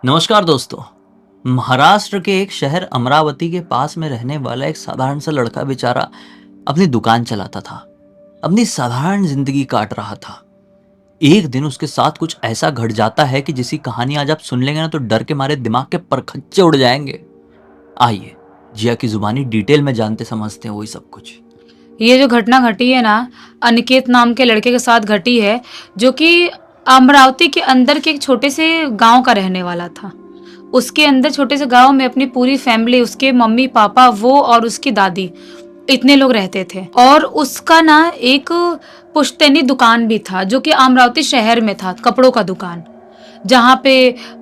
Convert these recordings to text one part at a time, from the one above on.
नमस्कार दोस्तों। महाराष्ट्र के एक शहर अमरावती के पास में रहने वाला एक साधारण सा लड़का बेचारा अपनी दुकान चलाता था। अपनी साधारण जिंदगी काट रहा था। एक दिन उसके साथ कुछ ऐसा घट जाता है कि जिसकी कहानी आज आप सुन लेंगे ना तो डर के मारे दिमाग के परखच्चे उड़ जाएंगे। आइए जिया की जुबानी डिटेल में जानते समझते हैं वही सब कुछ। ये जो घटना घटी है ना, अनिकेत नाम के लड़के के साथ घटी है, जो कि अमरावती के अंदर के एक छोटे से गांव का रहने वाला था। उसके अंदर छोटे से गांव में अपनी पूरी फैमिली, उसके मम्मी पापा, वो और उसकी दादी, इतने लोग रहते थे। और उसका ना एक पुश्तैनी दुकान भी था, जो कि अमरावती शहर में था, कपड़ों का दुकान, जहाँ पे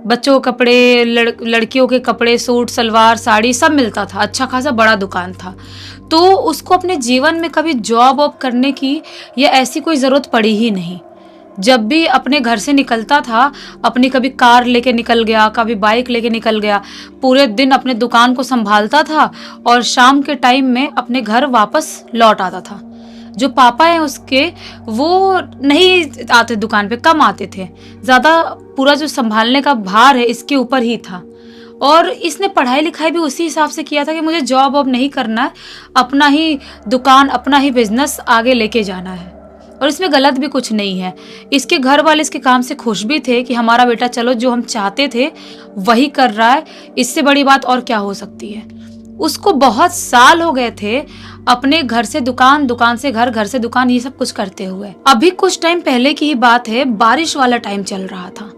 बच्चों के कपड़े, लड़कियों के कपड़े, सूट सलवार साड़ी सब मिलता था। अच्छा खासा बड़ा दुकान था। तो उसको अपने जीवन में कभी जॉब वॉब करने की या ऐसी कोई ज़रूरत पड़ी ही नहीं। जब भी अपने घर से निकलता था, अपनी कभी कार लेके निकल गया, कभी बाइक लेके निकल गया, पूरे दिन अपने दुकान को संभालता था और शाम के टाइम में अपने घर वापस लौट आता था। जो पापा हैं उसके, वो नहीं आते दुकान पे, कम आते थे। ज़्यादा पूरा जो संभालने का भार है इसके ऊपर ही था। और इसने पढ़ाई लिखाई भी उसी हिसाब से किया था कि मुझे जॉब वॉब नहीं करना है, अपना ही दुकान, अपना ही बिजनेस आगे लेके जाना है। और इसमें गलत भी कुछ नहीं है। इसके घर वाले इसके काम से खुश भी थे कि हमारा बेटा चलो जो हम चाहते थे वही कर रहा है, इससे बड़ी बात और क्या हो सकती है। उसको बहुत साल हो गए थे अपने घर से दुकान, दुकान से घर, घर से दुकान, ये सब कुछ करते हुए। अभी कुछ टाइम पहले की ही बात है, बारिश वाला टाइम चल रहा था,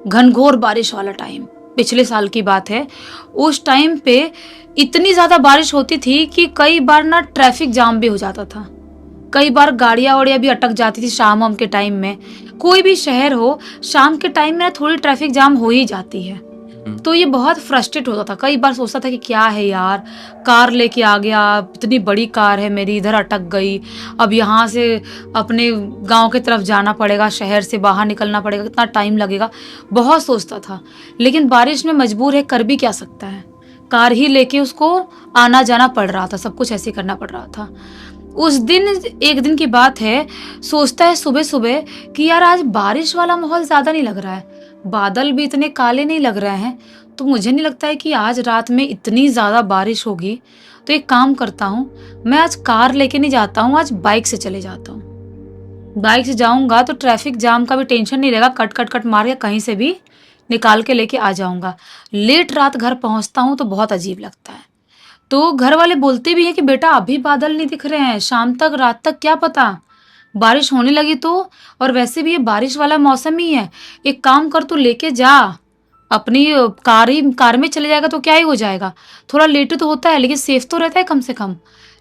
घनघोर बारिश वाला टाइम, पिछले साल की बात है। उस टाइम पे इतनी ज्यादा बारिश होती थी कि कई बार ना ट्रैफिक जाम भी हो जाता था। कई बार गाड़ियां वाड़ियां भी अटक जाती थी शाम वाम के टाइम में। कोई भी शहर हो, शाम के टाइम में ना थोड़ी ट्रैफिक जाम हो ही जाती है। तो ये बहुत फ्रस्ट्रेट होता था। कई बार सोचता था कि क्या है यार, कार लेके आ गया, इतनी बड़ी कार है मेरी, इधर अटक गई, अब यहाँ से अपने गांव की तरफ जाना पड़ेगा, शहर से बाहर निकलना पड़ेगा, कितना टाइम लगेगा, बहुत सोचता था। लेकिन बारिश में मजबूर है, कर भी क्या सकता है। कार ही लेके उसको आना जाना पड़ रहा था, सब कुछ ऐसे करना पड़ रहा था। उस दिन, एक दिन की बात है, सोचता है सुबह सुबह कि यार आज बारिश वाला माहौल ज्यादा नहीं लग रहा है, बादल भी इतने काले नहीं लग रहे हैं, तो मुझे नहीं लगता है कि आज रात में इतनी ज्यादा बारिश होगी। तो एक काम करता हूँ, मैं आज कार लेके नहीं जाता हूँ, आज बाइक से चले जाता हूँ। बाइक से जाऊंगा तो ट्रैफिक जाम का भी टेंशन नहीं रहेगा, कट कट कट मार के कहीं से भी निकाल के लेके आ जाऊंगा। लेट रात घर पहुंचता हूँ तो बहुत अजीब लगता है। तो घर वाले बोलते भी हैं कि बेटा अभी बादल नहीं दिख रहे हैं, शाम तक, रात तक क्या पता बारिश होने लगी तो। और वैसे भी ये बारिश वाला मौसम ही है, एक काम कर, तू लेके जा अपनी कार में चले जाएगा तो क्या ही हो जाएगा। थोड़ा लेट तो होता है लेकिन सेफ तो रहता है कम से कम।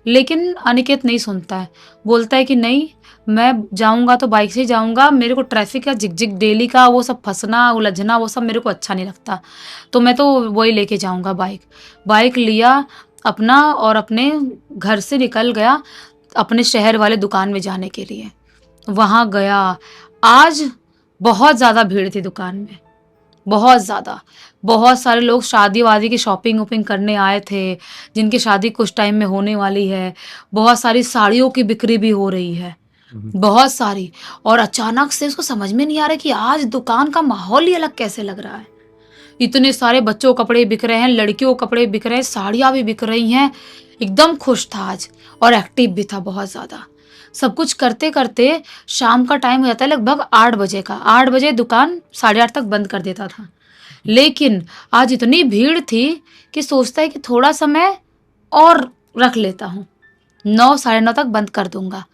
लेकिन अनिकेत नहीं सुनता है, बोलता है कि नहीं, मैं जाऊंगा तो बाइक से ही जाऊंगा, मेरे को ट्रैफिक का झिकझिक डेली का वो सब फंसना उलझना वो सब मेरे को अच्छा नहीं लगता, तो मैं तो वही लेके जाऊंगा बाइक। बाइक लिया अपना और अपने घर से निकल गया अपने शहर वाले दुकान में जाने के लिए। वहां गया, आज बहुत ज्यादा भीड़ थी दुकान में, बहुत ज़्यादा। बहुत सारे लोग शादी वादी की शॉपिंग वोपिंग करने आए थे, जिनकी शादी कुछ टाइम में होने वाली है। बहुत सारी साड़ियों की बिक्री भी हो रही है, बहुत सारी। और अचानक से उसको समझ में नहीं आ रहा कि आज दुकान का माहौल ही अलग कैसे लग रहा है। इतने सारे बच्चों के कपड़े बिक रहे हैं, लड़कियों के कपड़े बिक रहे हैं, साड़ियाँ भी बिक रही हैं। एकदम खुश था आज, और एक्टिव भी था बहुत ज़्यादा। सब कुछ करते करते शाम का टाइम हो जाता है, लगभग 8 बजे का। 8 बजे दुकान 8:30 तक बंद कर देता था। लेकिन आज इतनी भीड़ थी कि सोचता है कि थोड़ा समय और रख लेता हूँ, 9, 9:30 तक बंद कर दूंगा।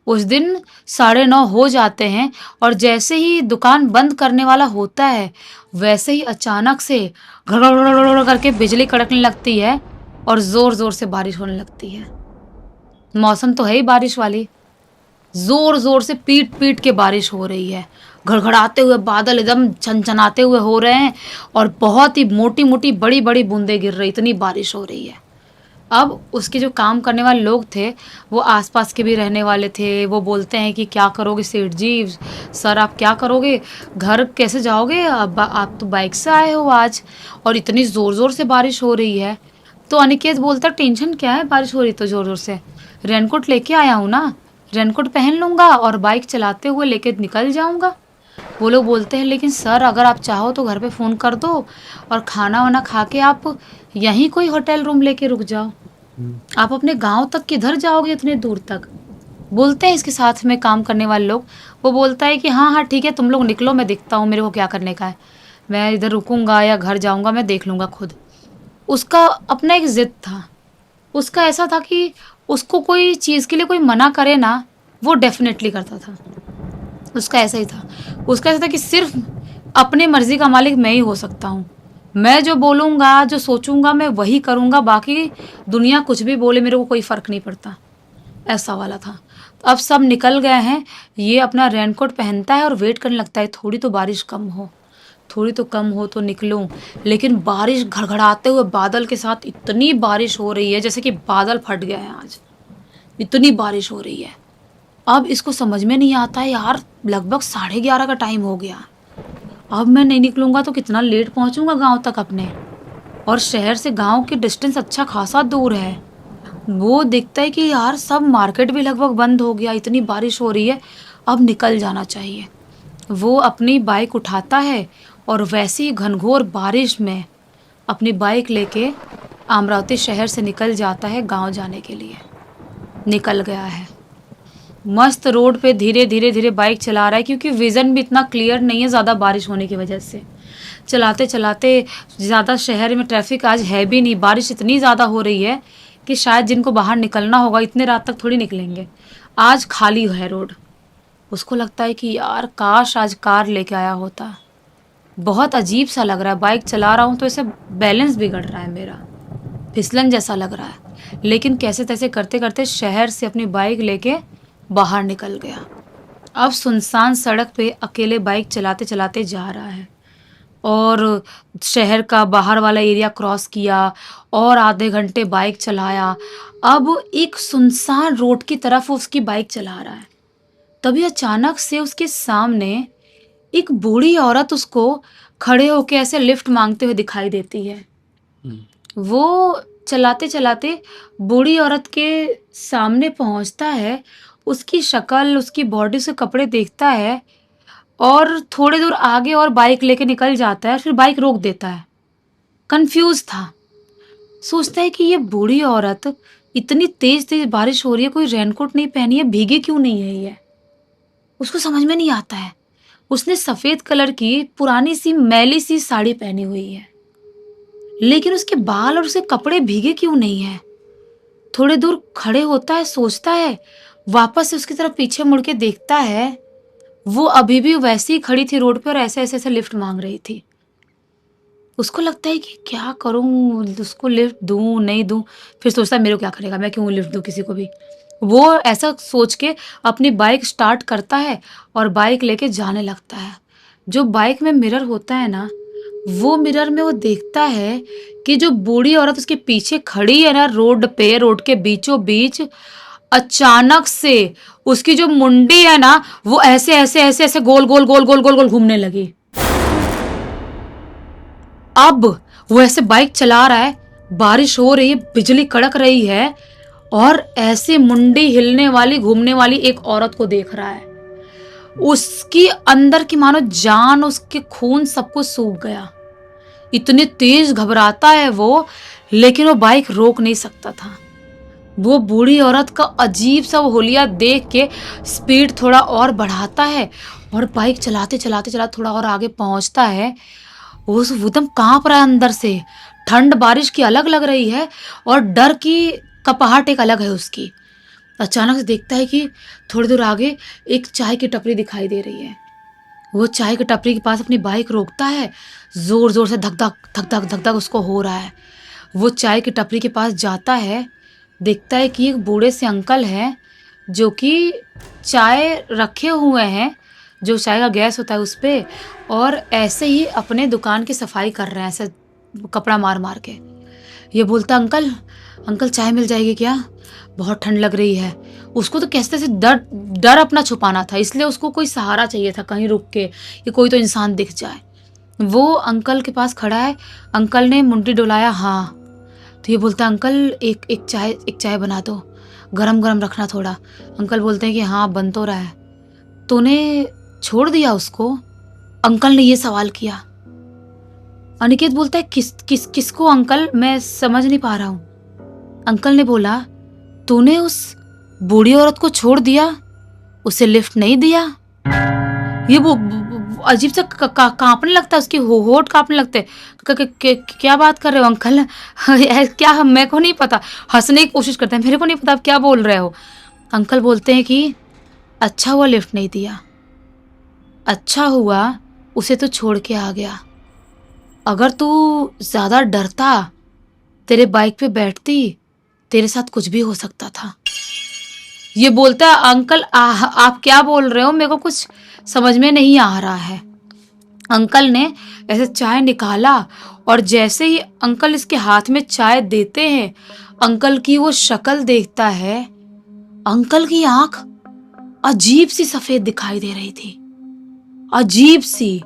उस दिन 9:30 हो जाते हैं, और जैसे ही दुकान बंद करने वाला होता है, वैसे ही अचानक से घड़ करके बिजली कड़कने लगती है और जोर जोर से बारिश होने लगती है। मौसम तो है ही बारिश वाली, जोर जोर से पीट पीट के बारिश हो रही है। घड़घड़ाते हुए बादल एकदम छनछनाते हुए हो रहे हैं, और बहुत ही मोटी मोटी बड़ी बड़ी बूंदें गिर रही, इतनी बारिश हो रही है। अब उसके जो काम करने वाले लोग थे, वो आसपास के भी रहने वाले थे। वो बोलते हैं कि क्या करोगे सेठ जी, सर आप क्या करोगे, घर कैसे जाओगे, अब आप तो बाइक से आए हो आज, और इतनी ज़ोर ज़ोर से बारिश हो रही है। तो अनिकेत बोलता टेंशन क्या है, बारिश हो रही तो ज़ोर ज़ोर से, रेनकोट लेके आया हूँ ना, रेनकोट पहन लूँगा और बाइक चलाते हुए लेके निकल जाऊँगा। वो लोग बोलते हैं लेकिन सर अगर आप चाहो तो घर पे फ़ोन कर दो और खाना-वाना खा के आप यहीं कोई होटल रूम लेके रुक जाओ। आप अपने गाँव तक किधर जाओगे इतने दूर तक? बोलते हैं इसके साथ में काम करने वाले लोग, वो बोलता है कि हाँ, हाँ, ठीक है तुम लोग निकलो मैं देखता हूँ मेरे को क्या करने का है। मैं इधर रुकूँगा या घर जाऊँगा मैं देख लूँगा खुद। उसका अपना एक ज़िद था। उसका ऐसा था कि उसको कोई चीज़ के लिए कोई मना करे ना, वो डेफ़िनेटली करता था। उसका ऐसा ही था। उसका ऐसा था कि सिर्फ़ अपनी मर्ज़ी का मालिक मैं ही हो सकता हूँ। मैं जो बोलूँगा, जो सोचूँगा मैं वही करूँगा, बाकी दुनिया कुछ भी बोले मेरे को कोई फ़र्क नहीं पड़ता। ऐसा वाला था। अब सब निकल गए हैं, ये अपना रेनकोट पहनता है और वेट करने लगता है थोड़ी तो बारिश कम हो, थोड़ी तो कम हो तो निकलूँ। लेकिन बारिश घड़घड़ाते हुए बादल के साथ इतनी बारिश हो रही है जैसे कि बादल फट गए हैं आज। इतनी बारिश हो रही है। अब इसको समझ में नहीं आता है यार लगभग 11:30 का टाइम हो गया। अब मैं नहीं निकलूँगा तो कितना लेट पहुँचूँगा गाँव तक अपने। और शहर से गाँव की डिस्टेंस अच्छा खासा दूर है। वो दिखता है कि यार सब मार्केट भी लगभग बंद हो गया, इतनी बारिश हो रही है, अब निकल जाना चाहिए। वो अपनी बाइक उठाता है और वैसी ही घनघोर बारिश में अपनी बाइक लेके अमरावती शहर से निकल जाता है गाँव जाने के लिए। निकल गया है। मस्त रोड पे धीरे-धीरे बाइक चला रहा है क्योंकि विज़न भी इतना क्लियर नहीं है ज़्यादा बारिश होने की वजह से। चलाते-चलाते ज़्यादा शहर में ट्रैफ़िक आज है भी नहीं, बारिश इतनी ज़्यादा हो रही है कि शायद जिनको बाहर निकलना होगा इतने रात तक थोड़ी निकलेंगे। आज खाली है रोड। उसको लगता है कि यार काश आज कार लेके आया होता। बहुत अजीब-सा लग रहा है, बाइक चला रहा हूँ तो ऐसे बैलेंस बिगड़ रहा है मेरा, फिसलन जैसा लग रहा है। लेकिन कैसे-तैसे करते-करते शहर से अपनी बाइक लेके बाहर निकल गया। अब सुनसान सड़क पे अकेले बाइक चलाते-चलाते जा रहा है और शहर का बाहर वाला एरिया क्रॉस किया और आधे घंटे बाइक चलाया। अब एक सुनसान रोड की तरफ वो उसकी बाइक चला रहा है। तभी अचानक से उसके सामने एक बूढ़ी औरत उसको खड़े होके ऐसे लिफ्ट माँगते हुए दिखाई देती है। वो चलाते-चलाते बूढ़ी औरत के सामने पहुँचता है, उसकी शक्ल, उसकी बॉडी, उसके कपड़े देखता है और थोड़ी दूर आगे और बाइक लेके निकल जाता है, फिर बाइक रोक देता है। कन्फ्यूज़ था, सोचता है कि ये बूढ़ी औरत इतनी तेज़-तेज़ बारिश हो रही है, कोई रेनकोट नहीं पहनी है, भीगी क्यों नहीं है ये? उसको समझ में नहीं आता है। उसने सफ़ेद कलर की पुरानी-सी मैली-सी साड़ी पहनी हुई है, लेकिन उसके बाल और उसके कपड़े भीगे क्यों नहीं हैं? थोड़ी दूर खड़े होता है, सोचता है, वापस से उसकी तरफ पीछे मुड़ के देखता है, वो अभी भी वैसे ही खड़ी थी रोड पे और ऐसे-ऐसे लिफ्ट माँग रही थी। उसको लगता है कि क्या करूँ? उसको लिफ्ट दूँ, नहीं दूँ? फिर सोचता है मेरे को क्या करेगा, मैं क्यों लिफ्ट दूँ किसी को भी? वो ऐसा सोच के अपनी बाइक स्टार्ट करता है और बाइक लेके जाने लगता है। जो बाइक में मिरर होता है ना, वो मिरर में वो देखता है कि जो बूढ़ी औरत उसके पीछे खड़ी है ना रोड पे, रोड के बीचों-बीच, अचानक से उसकी जो मुंडी है ना, वो ऐसे गोल-गोल, गोल-गोल, गोल-गोल घूमने लगी। अब वो ऐसे बाइक चला रहा है, बारिश हो रही है, बिजली कड़क रही है और ऐसे मुंडी हिलने वाली, घूमने वाली एक औरत को देख रहा है। उसकी अंदर की मानो जान, उसके खून सब कुछ सूख गया। इतनी तेज घबराता है वो, लेकिन वो बाइक रोक नहीं सकता था। वो बूढ़ी औरत का अजीब सा वो हुलिया देख के स्पीड थोड़ा और बढ़ाता है और बाइक चलाते थोड़ा और आगे पहुंचता है। वो एकदम कांप रहा है अंदर से, ठंड बारिश की अलग लग रही है और डर की कपहाट एक अलग है उसकी। अचानक से देखता है कि थोड़ी दूर आगे एक चाय की टपरी दिखाई दे रही है। वो चाय की टपरी के पास अपनी बाइक रोकता है, जोर जोर से धक धक धक धक धक धक उसको हो रहा है। वो चाय की टपरी के पास जाता है, देखता है कि एक बूढ़े से अंकल हैं जो कि चाय रखे हुए हैं, जो चाय का गैस होता है उस पे, और ऐसे ही अपने दुकान की सफाई कर रहे हैं, ऐसे कपड़ा मार मार के। ये बोलता, अंकल अंकल चाय मिल जाएगी क्या? बहुत ठंड लग रही है। उसको तो कैसे तैसे डर डर अपना छुपाना था, इसलिए उसको कोई सहारा चाहिए था कहीं रुक के, कि कोई तो इंसान दिख जाए। वो अंकल के पास खड़ा है, अंकल ने मुंडी डुलाया, हाँ। तो ये बोलता, अंकल एक चाय बना दो, गरम गरम रखना थोड़ा। अंकल बोलते हैं कि हाँ बन तो रहा है। तूने छोड़ दिया उसको? अंकल ने ये सवाल किया। अनिकेत बोलता है, किसको अंकल? मैं समझ नहीं पा रहा हूँ। अंकल ने बोला, तूने उस बूढ़ी औरत को छोड़ दिया, उसे लिफ्ट नहीं दिया? ये वो अजीब सा कांपने लगता है, उसकी होठ कांपने लगते हैं। क्या बात कर रहे हो अंकल? क्या, मेरे को नहीं पता। हंसने की कोशिश करते हैं, मेरे को नहीं पता आप क्या बोल रहे हो। अंकल बोलते हैं कि अच्छा हुआ लिफ्ट नहीं दिया, अच्छा हुआ उसे तो छोड़ के आ गया। अगर तू ज्यादा डरता, तेरे बाइक पे बैठती, तेरे साथ कुछ भी हो सकता था। ये बोलता है, अंकल आप क्या बोल रहे हो? मेरे को कुछ समझ में नहीं आ रहा है। अंकल ने ऐसे चाय निकाला और जैसे ही अंकल इसके हाथ में चाय देते हैं, अंकल की वो शक्ल देखता है। अंकल की आंख अजीब सी सफेद दिखाई दे रही थी, अजीब सी।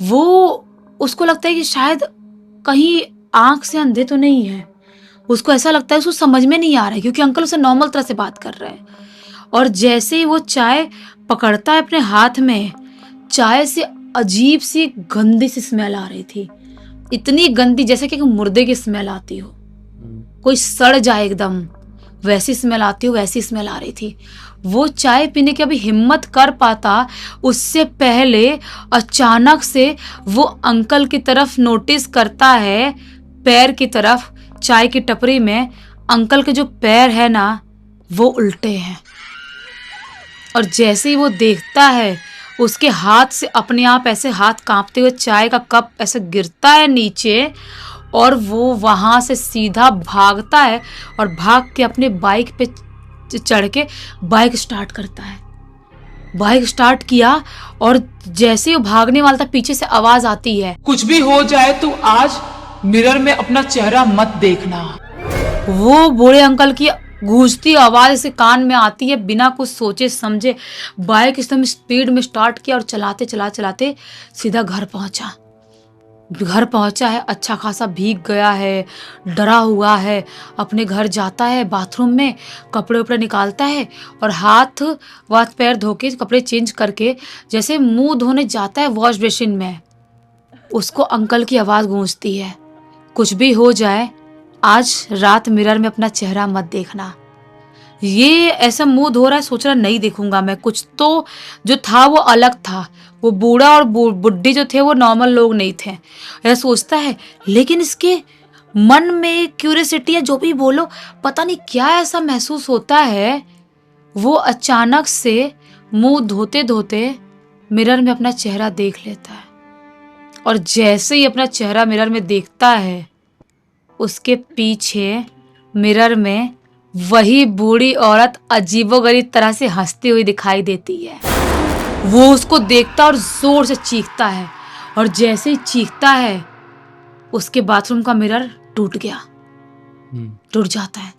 वो उसको लगता है कि शायद कहीं आंख से अंधे तो नहीं है। उसको ऐसा लगता है, उसको समझ में नहीं आ रहा है क्योंकि अंकल उसे नॉर्मल तरह से बात कर रहे हैं। और जैसे ही वो चाय पकड़ता है अपने हाथ में, चाय से अजीब सी गंदी सी स्मेल आ रही थी, इतनी गंदी जैसे कि मुर्दे की स्मेल आती हो, कोई सड़ जाए एकदम, वैसी स्मेल आती हो, वैसी स्मेल आ रही थी। वो चाय पीने की अभी हिम्मत कर पाता, उससे पहले अचानक से वो अंकल की तरफ नोटिस करता है, पैर की तरफ। चाय की टपरी में अंकल के जो पैर है ना, वो उल्टे हैं। और जैसे ही वो देखता है, उसके हाथ से अपने आप ऐसे हाथ कांपते हुए चाय का कप ऐसे गिरता है नीचे, और वो वहां से सीधा भागता है और भाग के अपने बाइक पे चढ़ के बाइक स्टार्ट करता है। बाइक स्टार्ट किया और जैसे ही वो भागने वाला था, पीछे से आवाज आती है, कुछ भी हो जाए तो आज मिरर में अपना चेहरा मत देखना। वो बूढ़े अंकल की गूंजती आवाज से कान में आती है। बिना कुछ सोचे समझे बाइक एकदम स्पीड में स्टार्ट किया और चलाते चलाते सीधा घर पहुंचा है। अच्छा खासा भीग गया है, डरा हुआ है। अपने घर जाता है, बाथरूम में कपड़े उपड़े निकालता है और हाथ पैर धो के कपड़े चेंज करके जैसे मुंह धोने जाता है वॉश बेसिन में, उसको अंकल की आवाज गूंजती है, कुछ भी हो जाए आज रात मिरर में अपना चेहरा मत देखना। ये ऐसा मुंह धो रहा है, सोच रहा नहीं देखूंगा मैं। कुछ तो जो था वो अलग था, वो बूढ़ा और बुढ़ी जो थे वो नॉर्मल लोग नहीं थे, ऐसा सोचता है। लेकिन इसके मन में क्यूरियोसिटी है, जो भी बोलो, पता नहीं क्या ऐसा महसूस होता है। वो अचानक से मुंह धोते धोते मिरर में अपना चेहरा देख लेता है, और जैसे ही अपना चेहरा मिरर में देखता है, उसके पीछे मिरर में वही बूढ़ी औरत अजीबोगरीब तरह से हंसती हुई दिखाई देती है। वो उसको देखता और जोर से चीखता है, और जैसे ही चीखता है, उसके बाथरूम का मिरर टूट जाता है।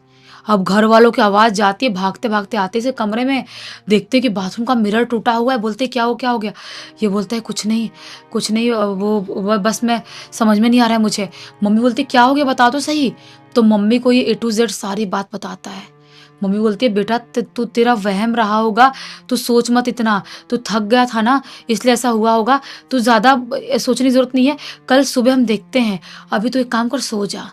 अब घर वालों की आवाज जाती है, भागते भागते आते से कमरे में, देखते कि बाथरूम का मिरर टूटा हुआ है। बोलते क्या हो गया? ये बोलता है कुछ नहीं, वो बस मैं समझ में नहीं आ रहा है मुझे। मम्मी बोलती क्या हो गया, बता दो सही। तो मम्मी को ये A to Z सारी बात बताता है। मम्मी बोलती है, बेटा तू तेरा वहम रहा होगा, तू सोच मत इतना, तू थक गया था ना इसलिए ऐसा हुआ होगा, तू ज्यादा सोचने की जरूरत नहीं है, कल सुबह हम देखते हैं, अभी तो एक काम कर, सो जा।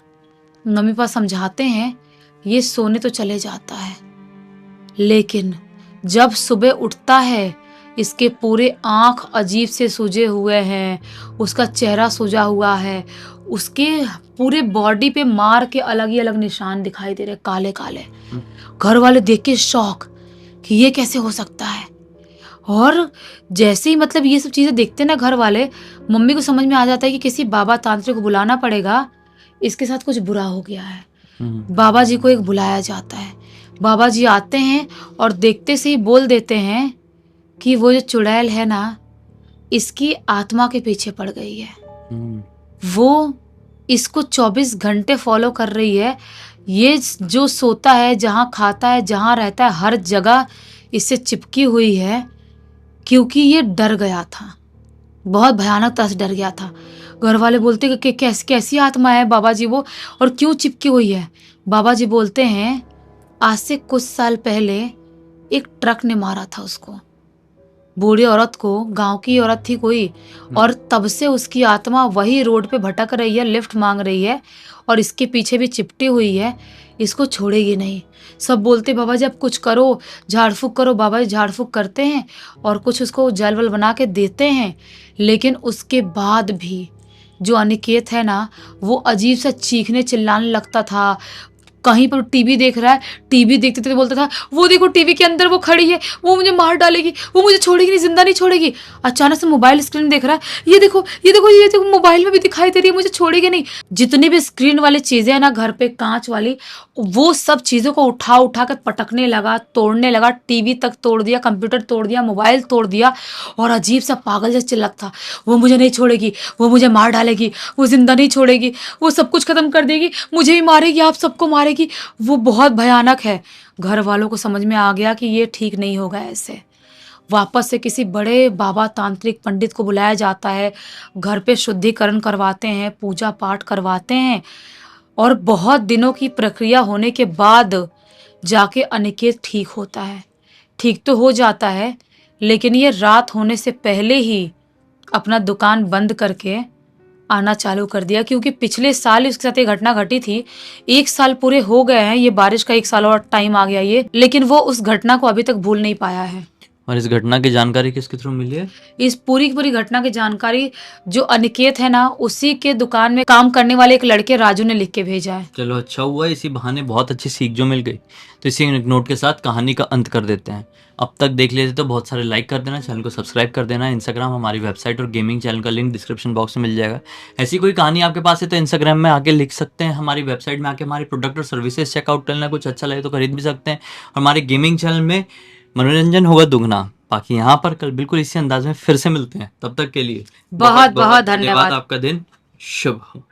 मम्मी पापा समझाते हैं, ये सोने तो चले जाता है, लेकिन जब सुबह उठता है, इसके पूरे आंख अजीब से सूजे हुए हैं, उसका चेहरा सूजा हुआ है, उसके पूरे बॉडी पे मार के अलग ही अलग निशान दिखाई दे रहे, काले काले। घर वाले देख के शौक कि ये कैसे हो सकता है। और जैसे ही मतलब ये सब चीजें देखते ना घर वाले, मम्मी को समझ में आ जाता है कि किसी बाबा तांत्रिक को बुलाना पड़ेगा, इसके साथ कुछ बुरा हो गया है। बाबा जी को एक बुलाया जाता है। बाबा जी आते हैं और देखते से ही बोल देते हैं कि वो जो चुड़ैल है ना, इसकी आत्मा के पीछे पड़ गई है, वो इसको 24 घंटे फॉलो कर रही है। ये जो सोता है, जहाँ खाता है, जहाँ रहता है, हर जगह इससे चिपकी हुई है, क्योंकि ये डर गया था, बहुत भयानक तरह से डर गया था। घर वाले बोलते कि कैसी आत्मा है बाबा जी वो, और क्यों चिपकी हुई है? बाबा जी बोलते हैं, आज से कुछ साल पहले एक ट्रक ने मारा था उसको, बूढ़ी औरत को, गांव की औरत थी कोई, और तब से उसकी आत्मा वही रोड पे भटक रही है, लिफ्ट मांग रही है और इसके पीछे भी चिपटी हुई है, इसको छोड़ेगी नहीं। सब बोलते बाबा जी आप कुछ करो, झाड़ फूक करो। बाबा जी झाड़ फूक करते हैं और कुछ उसको जल वल बना के देते हैं, लेकिन उसके बाद भी जो अनिकेत है ना, वो अजीब सा चीखने चिल्लाने लगता था। कहीं पर टीवी देख रहा है, टीवी देखते देखते बोलता था वो देखो टीवी के अंदर वो खड़ी है, वो मुझे मार डालेगी, वो मुझे छोड़ेगी नहीं, जिंदा नहीं छोड़ेगी। अचानक से मोबाइल स्क्रीन देख रहा है, ये देखो ये देखो ये देखो, मोबाइल में भी दिखाई दे रही है, मुझे छोड़ेगी नहीं। जितनी भी स्क्रीन वाली चीजें है ना घर पे, कांच वाली, वो सब चीजों को उठा उठा कर पटकने लगा, तोड़ने लगा। टीवी तक तोड़ दिया, कंप्यूटर तोड़ दिया, मोबाइल तोड़ दिया, और अजीब सा पागल जैसे चिल्लाता था, वो मुझे नहीं छोड़ेगी, वो मुझे मार डालेगी, वो जिंदा नहीं छोड़ेगी, वो सब कुछ खत्म कर देगी, मुझे भी मारेगी, आप सबको मारेगी। वो बहुत भयानक है। घर वालों को समझ में आ गया कि ये ठीक नहीं होगा ऐसे। वापस से किसी बड़े बाबा तांत्रिक पंडित को बुलाया जाता है, घर पे शुद्धिकरण करवाते हैं, पूजा पाठ करवाते हैं, और बहुत दिनों की प्रक्रिया होने के बाद जाके अनिकेत ठीक होता है। ठीक तो हो जाता है, लेकिन ये रात होने से पहले ही अपना दुकान बंद करके आना चालू कर दिया, क्योंकि पिछले साल उसके साथ ये घटना घटी थी। 1 साल पूरे हो गए हैं, ये बारिश का 1 साल और टाइम आ गया ये, लेकिन वो उस घटना को अभी तक भूल नहीं पाया है। और इस घटना की जानकारी किसके थ्रू मिली है? इस पूरी की पूरी घटना की जानकारी जो अनिकेत है ना, उसी के दुकान में काम करने वाले एक लड़के राजू ने लिख के भेजा है। चलो अच्छा हुआ, इसी बहाने बहुत अच्छी सीख जो मिल गई। तो इसी नोट के साथ कहानी का अंत कर देते हैं। अब तक देख लेते तो बहुत सारे लाइक कर देना, चैनल को सब्सक्राइब कर देना। इंस्टाग्राम, हमारी वेबसाइट और गेमिंग चैनल का लिंक डिस्क्रिप्शन बॉक्स में मिल जाएगा। ऐसी कोई कहानी आपके पास है तो इंस्टाग्राम में आके लिख सकते हैं, हमारी वेबसाइट में आके हमारे प्रोडक्ट और सर्विसेज चेकआउट करना, कुछ अच्छा लगे तो खरीद भी सकते हैं। और हमारे गेमिंग चैनल में मनोरंजन होगा दुगना। बाकी यहाँ पर कल बिल्कुल इसी अंदाज में फिर से मिलते हैं, तब तक के लिए बहुत बहुत धन्यवाद। आपका दिन शुभ हो।